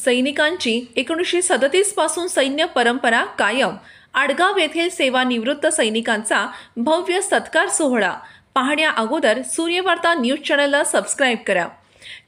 सैनिकांची 1937 पासून सैन्य परंपरा कायम। आडगाव येथील सेवानिवृत्त सैनिकांचा भव्य सत्कार सोहळा पाहण्या अगोदर सूर्यवार्ता न्यूज चॅनलला सबस्क्राइब करा।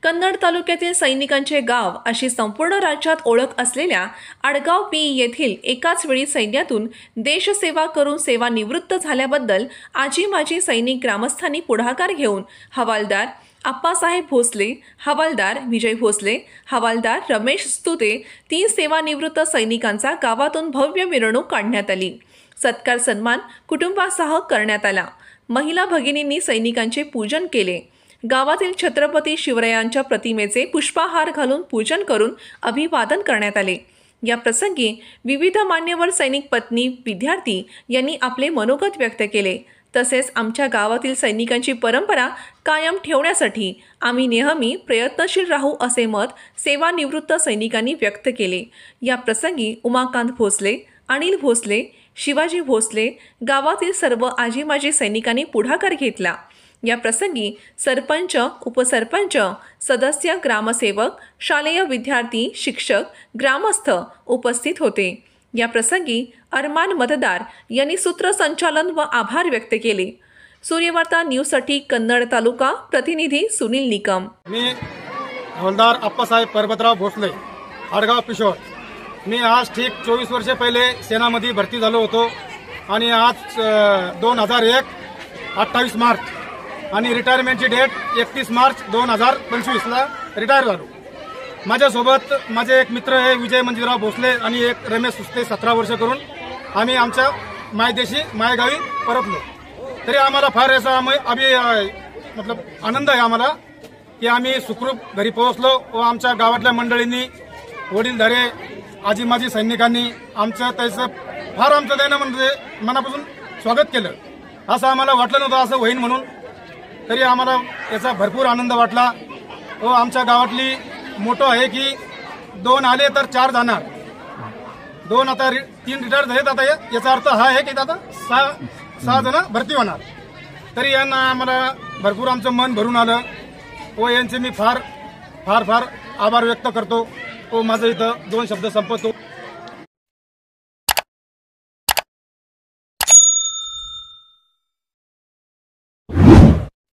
कन्नड तालुक्यातील सैनिकांचे गाव अशी संपूर्ण राज्यात ओळख असलेल्या आडगाव पी येथील एकाच वेळी सैन्यातून देशसेवा करून सेवानिवृत्त झाल्याबद्दल आजी माजी सैनिक ग्रामस्थांनी पुढाकार घेऊन हवालदार आप्पासाहेब भोसले, हवालदार विजय भोसले, हवालदार रमेश स्तुते 3 सेवानिवृत्त सैनिकांचा गावातून भव्य मिरवणूक काढण्यात आली। सत्कार सन्मान कुटुंबासह करण्यात आला। महिला भगिनींनी सैनिकांचे पूजन केले। गावातील छत्रपती शिवरायांच्या प्रतिमेचे पुष्पहार घालून पूजन करून अभिवादन करण्यात आले। या प्रसंगी विविध मान्यवर सैनिक पत्नी, विद्यार्थी यांनी आपले मनोगत व्यक्त केले। तसेच आमच्या गावातील सैनिकांची परंपरा कायम ठेवण्यासाठी आम्ही नेहमी प्रयत्नशील राहू असे मत सेवानिवृत्त सैनिकांनी व्यक्त केले। या प्रसंगी उमाकांत भोसले, अनिल भोसले, शिवाजी भोसले, गावातील सर्व आजी माजी सैनिकांनी पुढाकार घेतला। या प्रसंगी सरपंच, उपसरपंच, सदस्य, ग्रामसेवक, शालेय विद्यार्थी, शिक्षक, ग्रामस्थ उपस्थित होते। या प्रसंगी अरमान मतदार यांनी सूत्रसंचालन व आभार व्यक्त केले। सूर्यवार्ता न्यूजसाठी कन्नड तालुका प्रतिनिधी सुनील निकम। मी हवालदार आप्पासाहेब परबतराव भोसले, आडगाव पिशोर। मी आज ठीक 24 वर्ष पहिले सेनामध्ये भरती झालो होतो आणि आज 2001 28 मार्च आणि रिटायरमेंटची डेट 31 मार्च 2025 ला रिटायर झालो। माझ्यासोबत माझे एक मित्र आहे विजय मंजिराव भोसले आणि एक रमेश सुस्ते 17 वर्ष करून आम्ही आमच्या मायदेशी मायगावी परतलो। तरी आम्हाला फार असा मतलब आनंद आहे आम्हाला की आम्ही सुखरूप घरी पोहोचलो व आमच्या गावातल्या मंडळींनी, वडीलधारे, आजी माजी सैनिकांनी त्याचं फार आमचं त्यानं म्हणजे मनापासून स्वागत केलं। असं आम्हाला वाटलं नव्हतं असं होईल म्हणून। तरी आम्हाला याचा भरपूर आनंद वाटला व आमच्या गावातली मोठं आहे की 2 आले तर 4 जाणार, 2 आता 3 रिटायर झालेत। आता याचा अर्थ हा आहे की आता 6 जण भरती होणार। तरी यांना आम्हाला भरपूर आमचं मन भरून आलं व यांचे मी फार फार फार आभार व्यक्त करतो व माझं इथं 2 शब्द संपवतो।